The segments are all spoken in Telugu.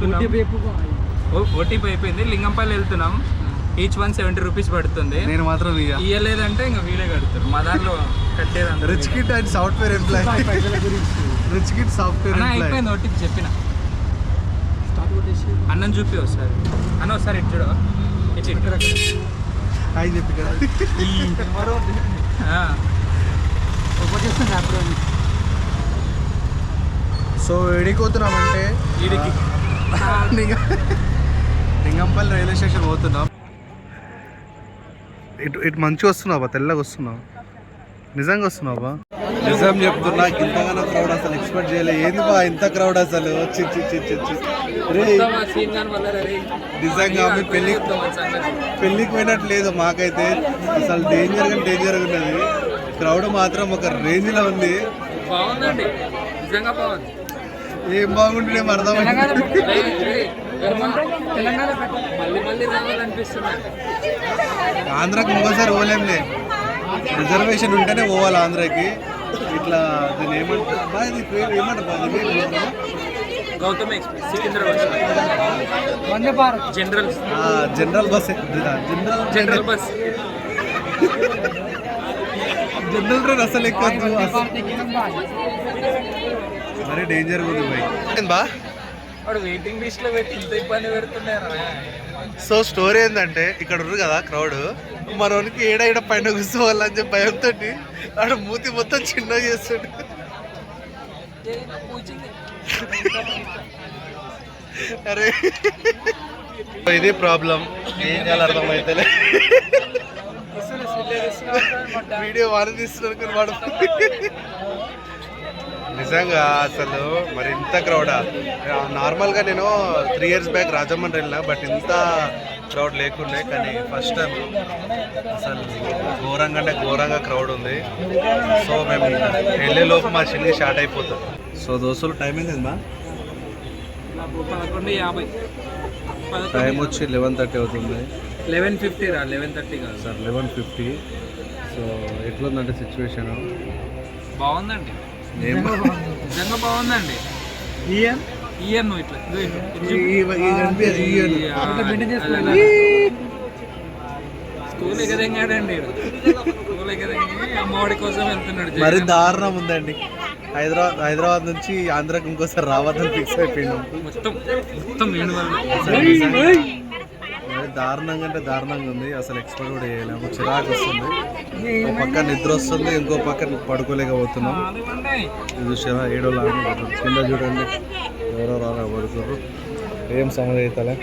వెళ్తున్నాం. ఓటీపీ అయిపోయింది. లింగంపల్లి వెళ్తున్నాం. ఈచ్ 170 రూపీస్ పడుతుంది. నేను మాత్రం ఇయ్యలేదంటే ఇంకా వీడే కడతారు. మా దాంట్లో కట్టేది rich kid and software employee. Rich kid software అయిపోయింది. ఓటీపీ చెప్పిన అన్నం చూపి వస్తారు అన్న ఒకసారి ఇట్లా హాయ్ చెప్పి కదా. సో ఎడిపోతున్నామంటే లింగంపల్లి రైల్వే స్టేషన్ పోతున్నాం. ఇటు మంచిగా వస్తున్నావా? తెల్లగా వస్తున్నావు? నిజంగా వస్తున్నావా? నిజం చెప్తున్నా, ఇంతగానో క్రౌడ్ అసలు ఎక్స్పెక్ట్ చేయలేదు. ఏంది బా ఇంత క్రౌడ్ అసలు? నిజంగా మీ పెళ్ళికి పోయినట్టు లేదు మాకైతే. అసలు డేంజర్గా ఉన్నది. క్రౌడ్ మాత్రం ఒక రేంజ్లో ఉంది. బాగుందండి, నిజంగా బాగుంది. ఏం బాగుంటుంది ఏం అర్థమైంది. ఆంధ్రాకి ఇంకోసారి పోలేంలే. రిజర్వేషన్ ఉంటేనే పోవాలి ఆంధ్రాకి. ఇట్లా దీన్ని ఏమంటారు general bus. General bus general train అసలు ఎక్కువ మరీ డేంజర్గా ఉంది బా. వాడు వెయిటింగ్ లిస్ట్ లో పెట్టి ఇంత ఇబ్బంది పెడుతున్నారు. సో స్టోరీ ఏంటంటే ఇక్కడ ఉన్నారు కదా క్రౌడ్, మనోనికి ఏడ పైన కూర్చోవాలని చెప్పి భయంతో ఆడ మూతి మొత్తం చిన్న చేస్తాడు. అరే ఇది ప్రాబ్లం, ఏం చేయాలి అర్థమైతే. వీడియో వాడిని తీస్తున్నాను వాడు. నిజంగా అసలు మరి ఇంత క్రౌడా? నార్మల్గా నేను 3 years బ్యాక్ రాజమండ్రి వెళ్ళినా, బట్ ఇంత క్రౌడ్ లేకుండే. కానీ ఫస్ట్ టైం అసలు ఘోరంగా అంటే ఘోరంగా క్రౌడ్ ఉంది. సో మేము వెళ్ళేలోపు మా షిల్లి స్టార్ట్ అయిపోతాం. సో దోస్తులు టైం ఏంటమ్మా? 11:50. టైం వచ్చి 11:30 అవుతుంది. 11:50 రా, 11:30 కాదు సార్, 11:50. సో ఎట్లుందంటే సిచ్యువేషన్? బాగుందండి, నిజంగా బాగుందండి. ఈయన్ ఇట్లా స్కూల్ ఎగదంగాడండి. స్కూల్ ఎగదంగి అమ్మఒడి కోసం వెళ్తున్నాడు. మరి దారుణం ఉందండి. హైదరాబాద్ నుంచి ఆంధ్రాకి ఇంకోసారి రావద్దని ఫిక్స్ అయిపోయింది. మొత్తం దారుణంగా అంటే దారుణంగా ఉంది. అసలు ఎక్స్పెక్ట్ కూడా చేయలేము. చిరాకు వస్తుంది. ఒక పక్క నిద్ర వస్తుంది, ఇంకో పక్క పడుకోలేకపోతున్నాం. ఇది చూసారా ఏడోలాగా కింద చూడండి, ఎవరో రాగా పడుకోరు. ఏం సమస్య అవుతలే.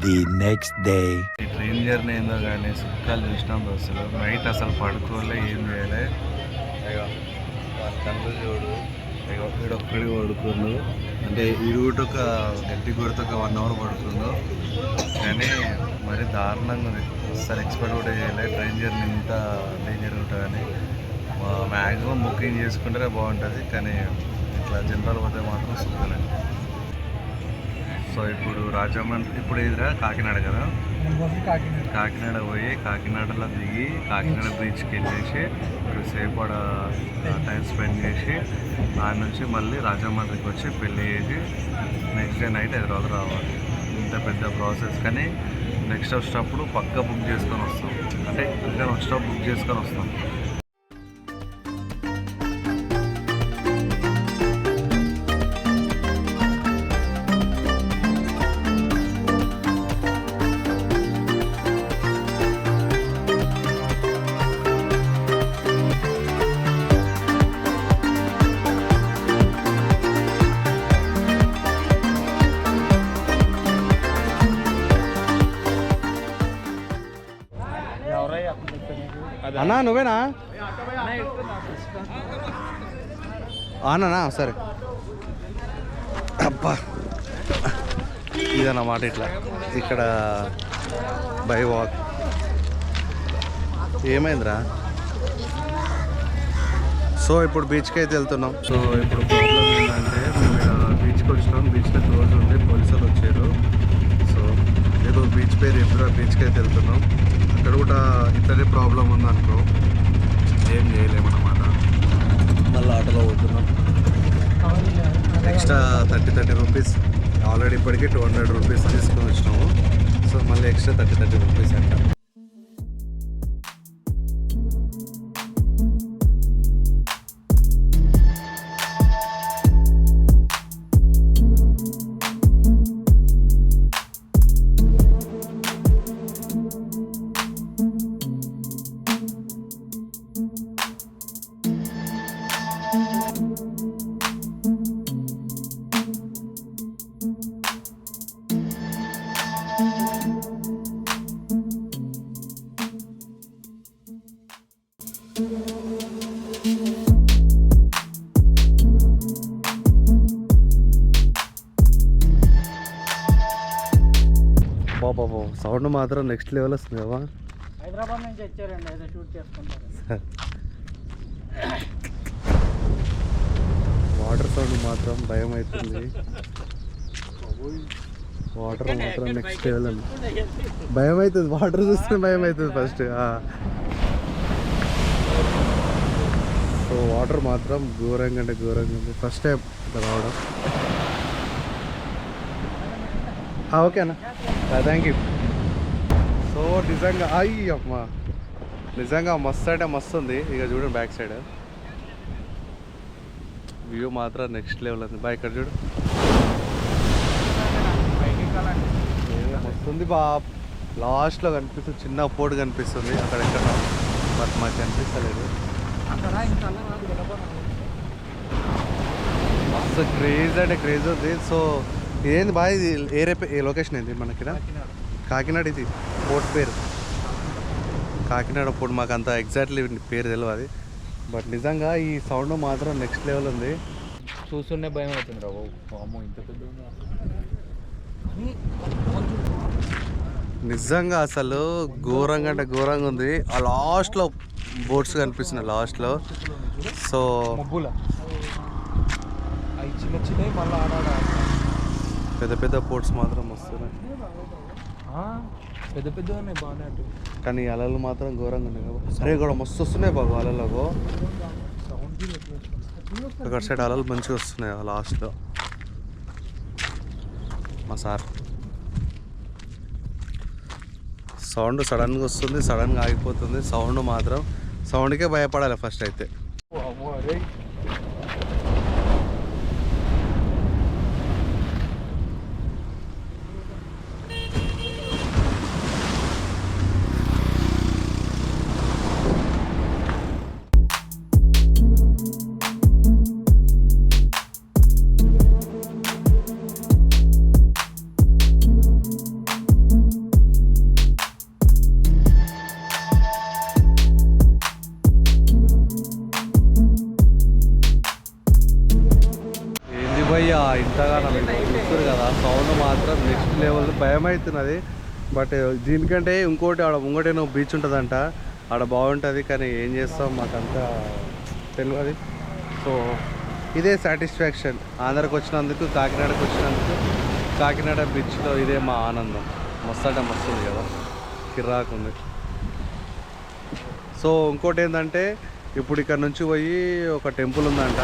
The next day train journey ఏందో కానీ సుఖాలు చూసినాం. అసలు నైట్ అసలు పడుకోలే, ఏం చేయలే. కళ్ళు చూడు, వీడొక్కడి పడుకుండు. అంటే ఈడుగుట ఒక గట్టి కొడితే ఒక 1 hour పడుతుందో. కానీ మరి దారుణంగా ఉంది. అసలు ఎక్స్పెక్ట్ కూడా చేయలేదు ట్రైన్ జర్నీ ఇంత డేంజర్ ఉంటుందని. మ్యాక్సిమం బుకింగ్ చేసుకుంటేనే బాగుంటుంది, కానీ ఇట్లా జనరల్ పోతే మాత్రం సుఖమే. సో ఇప్పుడు రాజమండ్రి, ఇప్పుడు ఎదురా కాకినాడ కదా, కాకినాడ పోయి కాకినాడలో దిగి కాకినాడ బీచ్కి వెళ్ళేసి సేపు టైం స్పెండ్ చేసి దాని నుంచి మళ్ళీ రాజమండ్రికి వచ్చి పెళ్ళి చేసి నెక్స్ట్ డే నైట్ హైదరాబాద్ రావాలి. ఇంత పెద్ద ప్రాసెస్. కానీ నెక్స్ట్ వచ్చేటప్పుడు పక్కా బుక్ చేసుకొని వస్తాం. అంటే వచ్చేటప్పుడు బుక్ చేసుకొని వస్తాం. అన్నా నువ్వేనా? అన్నా సరే. అబ్బా ఇదన్నమాట. ఇట్లా ఇక్కడ బై వాక్. ఏమైందిరా? సో ఇప్పుడు బీచ్కి అయితే వెళ్తున్నాం. సో ఇప్పుడు ప్రాబ్లం ఏంటంటే మేము బీచ్కి వచ్చినాం. బీచ్లో క్లోజ్ ఉంది, పోలీసులు వచ్చారు. సో ఏదో బీచ్ పేరు చెప్పారు, ఆ బీచ్కి అయితే వెళ్తున్నాం. అక్కడ కూడా ఇట్లనే ప్రాబ్లం ఉందనుకో, ఏం చేయలేమన్నమాట. మళ్ళీ ఆటోలో పోతున్నాం. ఎక్స్ట్రా 30 రూపీస్ ఆల్రెడీ ఇప్పటికీ 200 రూపీస్ తీసుకొని వచ్చినాము. సో మళ్ళీ ఎక్స్ట్రా 30 రూపీస్ అంట. బాబా సౌండ్ మాత్రం నెక్స్ట్ లెవెల్ వస్తుంది కదా. హైదరాబాద్ నుంచి వచ్చారండి, ఏదో షూట్ చేసుకుంటారు. వాటర్ సౌండ్ మాత్రం భయం అవుతుంది. వాటర్ మాత్రం నెక్స్ట్ లెవెల్ అండి. భయం అవుతుంది, వాటర్ చూస్తే భయం అవుతుంది ఫస్ట్. సో వాటర్ మాత్రం ఘోరంగా అంటే ఘోరంగా ఉంది. ఫస్ట్ టైం రావడం. ఓకేనా, థ్యాంక్ యూ. సో నిజంగా అమ్మా నిజంగా మస్తు అంటే మస్తు ఉంది. ఇక చూడండి బ్యాక్ సైడ్ వ్యూ మాత్రం నెక్స్ట్ లెవెల్ ఉంది. బా ఇక్కడ చూడు మస్తుంది బా. లాస్ట్లో కనిపిస్తుంది, చిన్న పోటు కనిపిస్తుంది అక్కడ ఎక్కడ, బట్ మాకు కనిపిస్తలేదు. మస్తు క్రేజ్ అంటే క్రేజ్ ఉంది. సో ఇదేంది బాగా, ఇది ఏ లొకేషన్ ఏంది మనకి? కాకినాడ. ఇది పోర్ట్ పేరు కాకినాడ పోర్ట్. మాకు అంత ఎగ్జాక్ట్లీ పేరు తెలియదు, బట్ నిజంగా ఈ సౌండ్ మాత్రం నెక్స్ట్ లెవెల్ ఉంది. చూస్తుండే భయం అవుతుంది రా బాబు, ఇంత పెద్ద నిజంగా అసలు ఘోరంగా అంటే ఘోరంగా ఉంది. ఆ లాస్ట్లో బోట్స్ కనిపిస్తున్నాయి లాస్ట్లో. సో మబ్బుల అవి చిన్న చిన్నవి మళ్ళీ పెద్ద పెద్ద బోట్స్ మాత్రం వస్తున్నాయి. పెద్ద పెద్ద ఉన్నాయి బాగానే అటు, కానీ అలలు మాత్రం ఘోరంగా ఉన్నాయి కదా. అరే కూడా మస్తు వస్తున్నాయి బాబు అలలకు. అక్కడ సైడ్ అలలు మంచిగా వస్తున్నాయి లాస్ట్లో. మా సార్ సౌండ్ సడన్గా వస్తుంది, సడన్గా ఆగిపోతుంది. సౌండ్ మాత్రం సౌండ్కే భయపడాలి ఫస్ట్ అయితే. భయ్యా ఇంతగా చూస్తారు కదా, సౌండ్ మాత్రం నెక్స్ట్ లెవెల్. భయం అవుతున్నది, బట్ దీనికంటే ఇంకోటి ఆడ ముంగటేనో బీచ్ ఉంటుందంట, ఆడ బాగుంటుంది. కానీ ఏం చేస్తాం, మాకంతా తెలియదు. సో ఇదే సాటిస్ఫాక్షన్. ఆంధ్రాకి వచ్చినందుకు, కాకినాడకి వచ్చినందుకు, కాకినాడ బీచ్లో ఇదే మా ఆనందం. మస్తు అంటే మస్తు ఉంది కదా, కిర్రాకు ఉంది. సో ఇంకోటి ఏంటంటే, ఇప్పుడు ఇక్కడ నుంచి పోయి ఒక టెంపుల్ ఉందంట,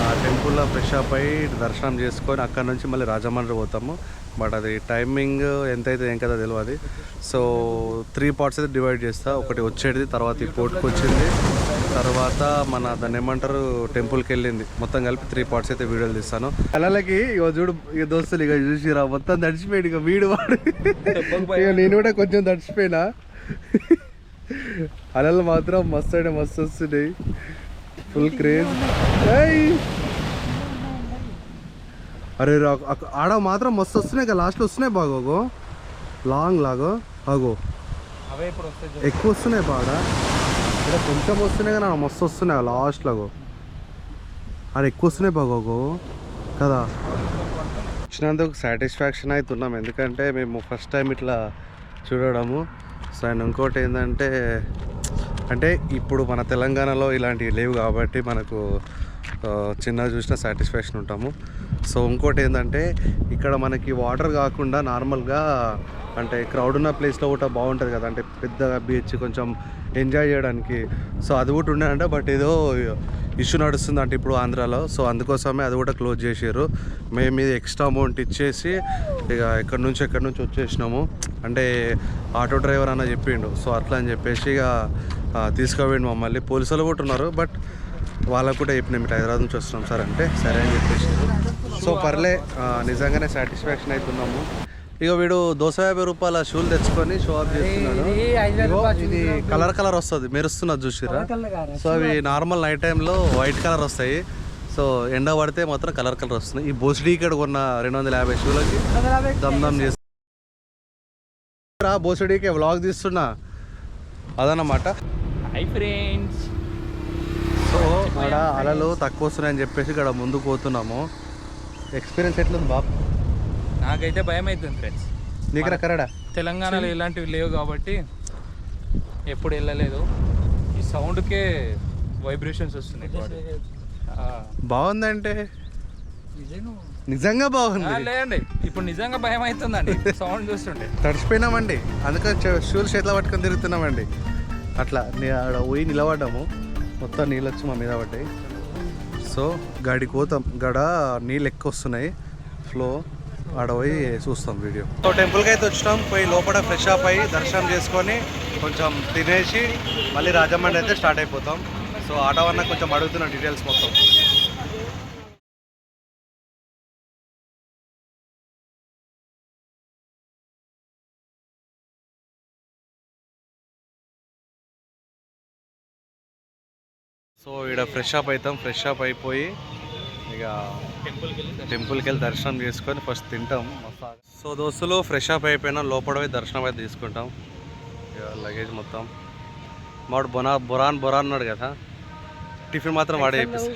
ఆ టెంపుల్లో ఫ్రెష్ అప్ అయ్యి దర్శనం చేసుకొని అక్కడ నుంచి మళ్ళీ రాజమండ్రి పోతాము. బట్ అది టైమింగ్ ఎంతైతే ఏం కదా తెలియదు. సో 3 పార్ట్స్ అయితే డివైడ్ చేస్తా. ఒకటి వచ్చేది, తర్వాత ఈ పోర్ట్కి వచ్చింది, తర్వాత మన దాన్ని ఏమంటారు టెంపుల్కి వెళ్ళింది. మొత్తం కలిపి 3 పార్ట్స్ అయితే వీడియోలు తీస్తాను. పిల్లలకి ఇక చూడు, ఇక దోస్తులు ఇక చూసిరా మొత్తం తడిచిపోయాడు. ఇక వీడు వాడు ఇక నేను కూడా కొంచెం తడిచిపోయినా. అలలు మాత్రం మస్తు అంటే మస్తు వస్తున్నాయి, ఫుల్ క్రేజ్. అరే ఆడ మాత్రం మస్తు వస్తున్నాయి కదా, లాస్ట్లో వస్తున్నాయి బాగోగో, లాంగ్ లాగో అగో అవే ఇప్పుడు వస్తాయి, ఎక్కువ వస్తున్నాయి బాగా. ఇక్కడ కొంచెం వస్తున్నాయి కానీ మస్తు వస్తున్నాయి లాస్ట్లాగో. ఆడ ఎక్కువ వస్తున్నాయి బాగోగో కదా. వచ్చినందుకు సాటిస్ఫాక్షన్ అవుతున్నాం, ఎందుకంటే మేము ఫస్ట్ టైం ఇట్లా చూడడము. సో అండ్ ఇంకోటి ఏంటంటే, అంటే ఇప్పుడు మన తెలంగాణలో ఇలాంటివి లేవు కాబట్టి మనకు చిన్నగా చూసిన సాటిస్ఫాక్షన్ ఉంటాము. సో ఇంకోటి ఏంటంటే, ఇక్కడ మనకి వాటర్ కాకుండా నార్మల్గా అంటే క్రౌడ్ ఉన్న ప్లేస్లో కూడా బాగుంటుంది కదా, అంటే పెద్దగా బీచ్ కొంచెం ఎంజాయ్ చేయడానికి. సో అది కూడా ఉండేనంట, బట్ ఏదో ఇష్యూ నడుస్తుంది అంటే ఇప్పుడు ఆంధ్రాలో. సో అందుకోసమే అది కూడా క్లోజ్ చేసారు. మేము ఇది ఎక్స్ట్రా అమౌంట్ ఇచ్చేసి ఇక ఎక్కడి నుంచి వచ్చేసినాము. అంటే ఆటో డ్రైవర్ అన్న చెప్పిండు. సో అట్లా అని చెప్పేసి ఇక తీసుకుపోయిండు మమ్మల్ని. పోలీసులు కూడా ఉన్నారు, బట్ వాళ్ళకు కూడా చెప్పినాం ఇటు హైదరాబాద్ నుంచి వస్తున్నాం సార్ అంటే సరే అని చెప్పేసి. సో పర్లే, నిజంగానే సాటిస్ఫాక్షన్ అవుతున్నాము. ఇక వీడు 250 రూపాయల షూలు తెచ్చుకొని షో ఆఫ్ చేస్తున్నాడు. ఇగో ఇది కలర్ వస్తుంది, మెరుస్తున్నది చూసిరా. సో అవి నార్మల్ నైట్ టైంలో వైట్ కలర్ వస్తాయి. సో ఎండ పడితే మాత్రం కలర్ వస్తుంది. ఈ బోసిడీ ఇక్కడ కొన్న 250 షూలకి దమ్ చేస్తా. బోసిడీకి వ్లాగ్ తీస్తున్నా అదన్నమాట. Hi friends. సో అక్కడ అలలు తక్కువ వస్తున్నాయని చెప్పేసి ఇక్కడ ముందుకు పోతున్నాము. ఎక్స్పీరియన్స్ ఎట్లుంది బాబు? నాకైతే భయం అవుతుంది ఫ్రెండ్స్. నీకు కరడా తెలంగాణలో ఇలాంటివి లేవు కాబట్టి ఎప్పుడు వెళ్ళలేదు. ఈ సౌండ్కే వైబ్రేషన్స్ వస్తున్నాయి. బాగుందంటే నిజంగా బాగుంది. లేదండి, ఇప్పుడు నిజంగా భయం అవుతుందండి సౌండ్ చూస్తుంటే. తడిచిపోయినామండి, అందుకని షూలు చేతిలో పట్టుకొని తిరుగుతున్నామండి. అట్లా ఆడ పోయి నిలబడ్డాము, మొత్తం నీళ్ళు వచ్చి మా మీద పడ్డాయి. సో గాడికి పోతాం, గడ నీళ్ళు ఎక్కువ వస్తున్నాయి ఫ్లో. ఆడ పోయి చూస్తాం వీడియో. సో టెంపుల్కి అయితే వచ్చినాం. పోయి లోపల ఫ్రెష్ అప్ అయ్యి దర్శనం చేసుకొని కొంచెం తినేసి మళ్ళీ రాజమండ్రి అయితే స్టార్ట్ అయిపోతాం. సో ఆటో అన్న కొంచెం అడుగుతున్న డీటెయిల్స్ మొత్తం. సో ఇక్కడ ఫ్రెష్ అప్ అవుతాం. ఫ్రెష్ అప్ అయిపోయి ఇక టెంపుల్కి వెళ్ళి దర్శనం చేసుకొని ఫస్ట్ తింటాం. సో దోస్తులు ఫ్రెష్ అప్ అయిపోయినా లోపల పోయి దర్శనం అయితే తీసుకుంటాం. ఇక లగేజ్ మొత్తం మాడు బొరాన్ అన్నాడు కదా, టిఫిన్ మాత్రం వాడే చెప్పేసి